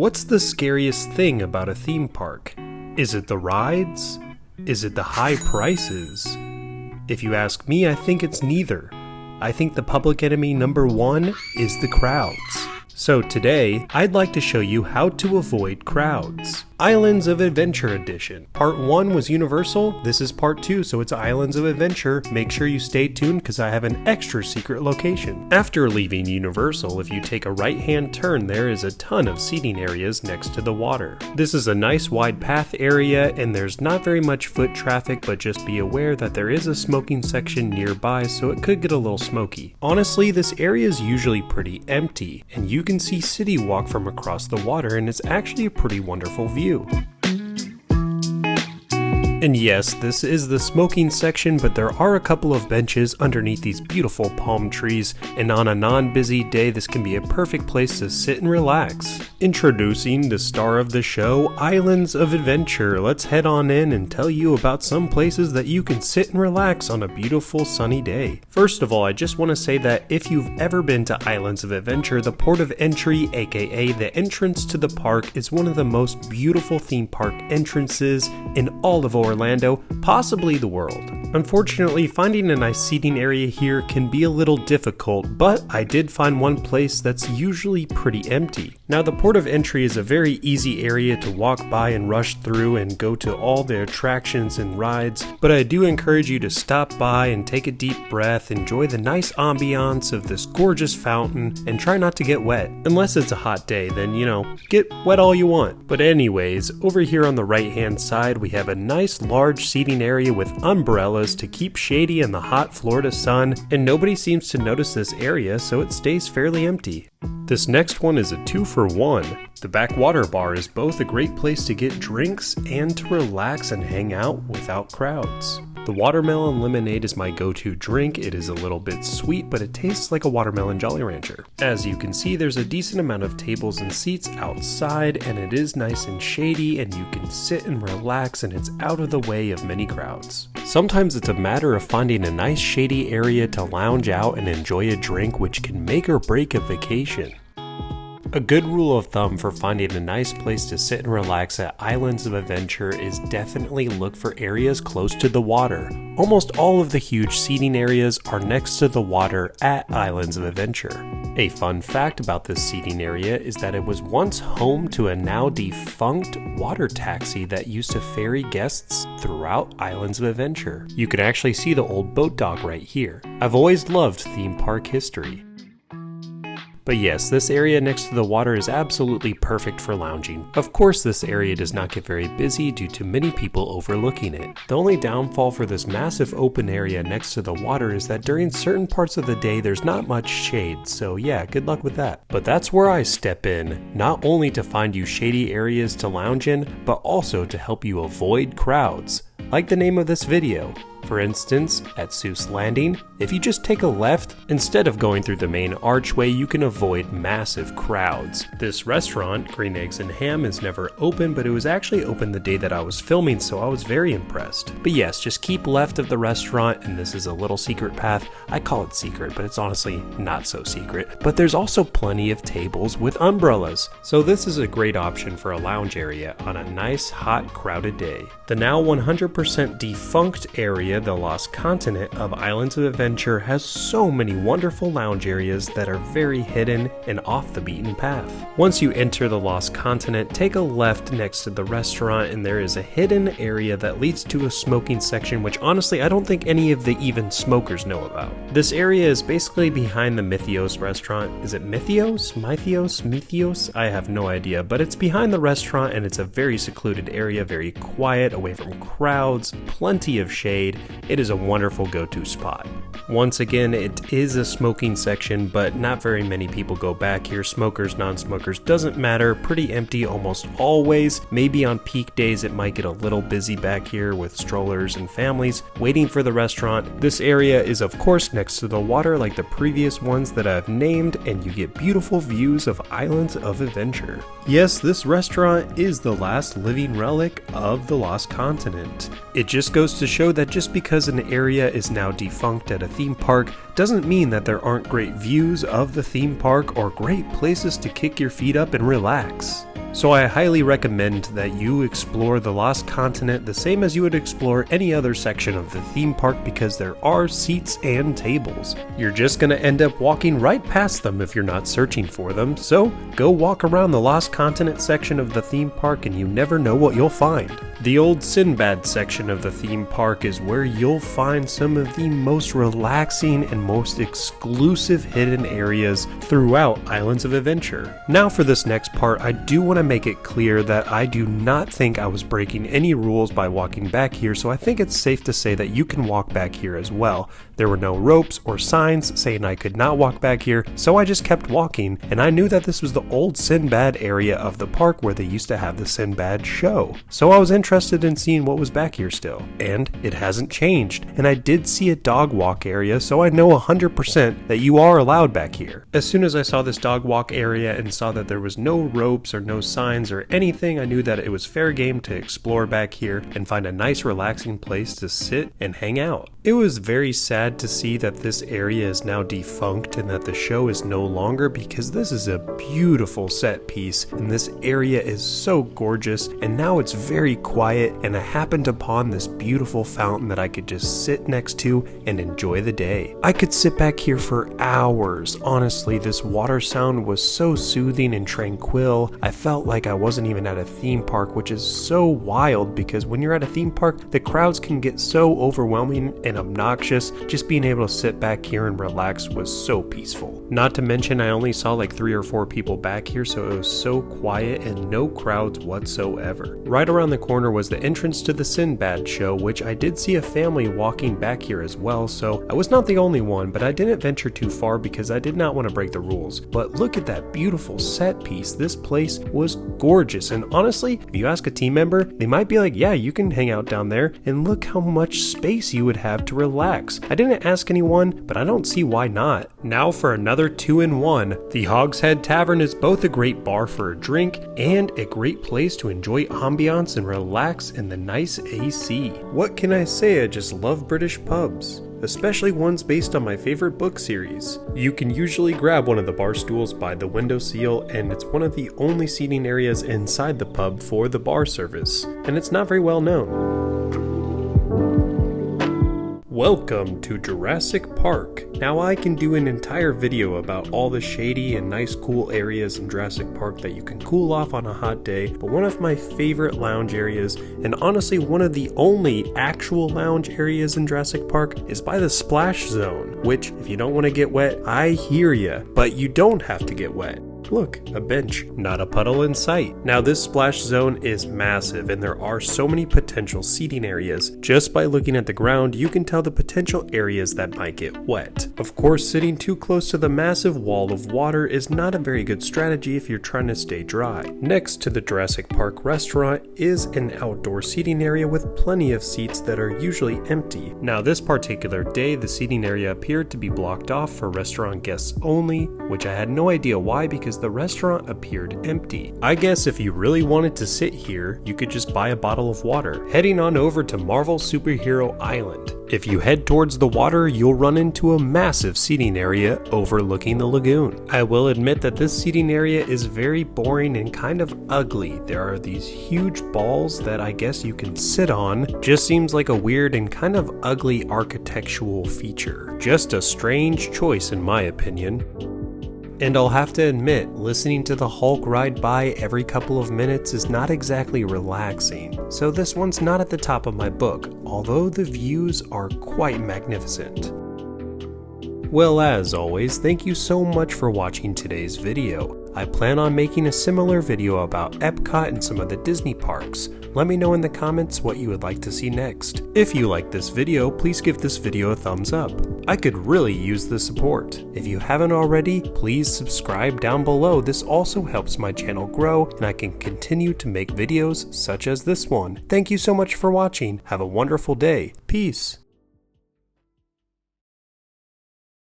What's the scariest thing about a theme park? Is it the rides? Is it the high prices? If you ask me, I think it's neither. I think the public enemy number one is the crowds. So today, I'd like to show you how to avoid crowds. Islands of Adventure Edition. Part 1 was Universal, this is Part 2, so it's Islands of Adventure. Make sure you stay tuned because I have an extra secret location. After leaving Universal, if you take a right-hand turn, there is a ton of seating areas next to the water. This is a nice wide path area, and there's not very much foot traffic, but just be aware that there is a smoking section nearby, so it could get a little smoky. Honestly, this area is usually pretty empty, and you can see City Walk from across the water, and it's actually a pretty wonderful view. And yes, this is the smoking section, but there are a couple of benches underneath these beautiful palm trees, and on a non-busy day, this can be a perfect place to sit and relax. Introducing the star of the show, Islands of Adventure. Let's head on in and tell you about some places that you can sit and relax on a beautiful sunny day. First of all, I just want to say that if you've ever been to Islands of Adventure, the port of entry, aka the entrance to the park, is one of the most beautiful theme park entrances in all of Orlando, possibly the world. Unfortunately, finding a nice seating area here can be a little difficult, but I did find one place that's usually pretty empty. Now, the port of entry is a very easy area to walk by and rush through and go to all the attractions and rides, but I do encourage you to stop by and take a deep breath, enjoy the nice ambiance of this gorgeous fountain, and try not to get wet. Unless it's a hot day, then, get wet all you want. But anyways, over here on the right hand side, we have a nice large seating area with umbrellas to keep shady in the hot Florida sun, and nobody seems to notice this area, so it stays fairly empty. This next one is a 2-for-1. The Backwater Bar is both a great place to get drinks and to relax and hang out without crowds. The watermelon lemonade is my go-to drink. It is a little bit sweet, but it tastes like a watermelon Jolly Rancher. As you can see, there's a decent amount of tables and seats outside, and it is nice and shady, and you can sit and relax, and it's out of the way of many crowds. Sometimes it's a matter of finding a nice shady area to lounge out and enjoy a drink, which can make or break a vacation. A good rule of thumb for finding a nice place to sit and relax at Islands of Adventure is definitely look for areas close to the water. Almost all of the huge seating areas are next to the water at Islands of Adventure. A fun fact about this seating area is that it was once home to a now defunct water taxi that used to ferry guests throughout Islands of Adventure. You can actually see the old boat dock right here. I've always loved theme park history. But yes, this area next to the water is absolutely perfect for lounging. Of course, this area does not get very busy due to many people overlooking it. The only downfall for this massive open area next to the water is that during certain parts of the day there's not much shade, so yeah, good luck with that. But that's where I step in, not only to find you shady areas to lounge in, but also to help you avoid crowds, like the name of this video. For instance, at Seuss Landing, if you just take a left, instead of going through the main archway, you can avoid massive crowds. This restaurant, Green Eggs and Ham, is never open, but it was actually open the day that I was filming, so I was very impressed. But yes, just keep left of the restaurant, and this is a little secret path. I call it secret, but it's honestly not so secret. But there's also plenty of tables with umbrellas, so this is a great option for a lounge area on a nice, hot, crowded day. The now 100% defunct area, the Lost Continent of Islands of Adventure, has so many wonderful lounge areas that are very hidden and off the beaten path. Once you enter the Lost Continent, take a left next to the restaurant, and there is a hidden area that leads to a smoking section, which honestly I don't think any of the even smokers know about. This area is basically behind the Mythios restaurant. Is it Mythios? Mythios? Mythios? I have no idea, but it's behind the restaurant, and it's a very secluded area, very quiet, away from crowds, plenty of shade. It is a wonderful go-to spot. Once again, it is a smoking section, but not very many people go back here. Smokers, non-smokers, doesn't matter. Pretty empty almost always. Maybe on peak days it might get a little busy back here with strollers and families waiting for the restaurant. This area is of course next to the water like the previous ones that I've named, and you get beautiful views of Islands of Adventure. Yes, this restaurant is the last living relic of the Lost Continent. It just goes to show that just because an area is now defunct at a theme park doesn't mean that there aren't great views of the theme park or great places to kick your feet up and relax. So I highly recommend that you explore the Lost Continent the same as you would explore any other section of the theme park, because there are seats and tables. You're just going to end up walking right past them if you're not searching for them, so go walk around the Lost Continent section of the theme park and you never know what you'll find. The old Sinbad section of the theme park is where you'll find some of the most relaxing and most exclusive hidden areas throughout Islands of Adventure. Now for this next part, I do want to make it clear that I do not think I was breaking any rules by walking back here, so I think it's safe to say that you can walk back here as well. There were no ropes or signs saying I could not walk back here, so I just kept walking, and I knew that this was the old Sinbad area of the park where they used to have the Sinbad show. So I was interested in seeing what was back here still, and it hasn't changed, and I did see a dog walk area, so I know 100% that you are allowed back here. As soon as I saw this dog walk area and saw that there was no ropes or no signs or anything, I knew that it was fair game to explore back here and find a nice relaxing place to sit and hang out. It was very sad to see that this area is now defunct and that the show is no longer, because this is a beautiful set piece and this area is so gorgeous, and now it's very quiet, and I happened upon this beautiful fountain that I could just sit next to and enjoy the day. I could sit back here for hours. Honestly, this water sound was so soothing and tranquil. I felt like I wasn't even at a theme park, which is so wild because when you're at a theme park, the crowds can get so overwhelming and obnoxious. Just being able to sit back here and relax was so peaceful. Not to mention, I only saw like 3 or 4 people back here, so it was so quiet and no crowds whatsoever. Right around the corner was the entrance to the Sinbad show, which I did see a family walking back here as well, so I was not the only one, but I didn't venture too far because I did not want to break the rules. But look at that beautiful set piece. This place was gorgeous, and honestly, if you ask a team member, they might be like, yeah, you can hang out down there, and look how much space you would have to relax. I didn't ask anyone, but I don't see why not. Now for another 2-in-1. The Hogshead Tavern is both a great bar for a drink and a great place to enjoy ambiance and relax in the nice AC. What can I say? I just love British pubs, especially ones based on my favorite book series. You can usually grab one of the bar stools by the windowsill, and it's one of the only seating areas inside the pub for the bar service, and it's not very well known. Welcome to Jurassic Park. Now I can do an entire video about all the shady and nice cool areas in Jurassic Park that you can cool off on a hot day, but one of my favorite lounge areas, and honestly one of the only actual lounge areas in Jurassic Park, is by the splash zone, which if you don't want to get wet, I hear ya, but you don't have to get wet. Look, a bench, not a puddle in sight. Now this splash zone is massive and there are so many potential seating areas. Just by looking at the ground, you can tell the potential areas that might get wet. Of course, sitting too close to the massive wall of water is not a very good strategy if you're trying to stay dry. Next to the Jurassic Park restaurant is an outdoor seating area with plenty of seats that are usually empty. Now this particular day, the seating area appeared to be blocked off for restaurant guests only, which I had no idea why because the restaurant appeared empty. I guess if you really wanted to sit here, you could just buy a bottle of water. Heading on over to Marvel Superhero Island. If you head towards the water, you'll run into a massive seating area overlooking the lagoon. I will admit that this seating area is very boring and kind of ugly. There are these huge balls that I guess you can sit on. Just seems like a weird and kind of ugly architectural feature. Just a strange choice in my opinion. And I'll have to admit, listening to the Hulk ride by every couple of minutes is not exactly relaxing, so this one's not at the top of my book, although the views are quite magnificent. Well, as always, thank you so much for watching today's video. I plan on making a similar video about Epcot and some of the Disney parks. Let me know in the comments what you would like to see next. If you like this video, please give this video a thumbs up. I could really use the support. If you haven't already, please subscribe down below. This also helps my channel grow and I can continue to make videos such as this one. Thank you so much for watching. Have a wonderful day. Peace.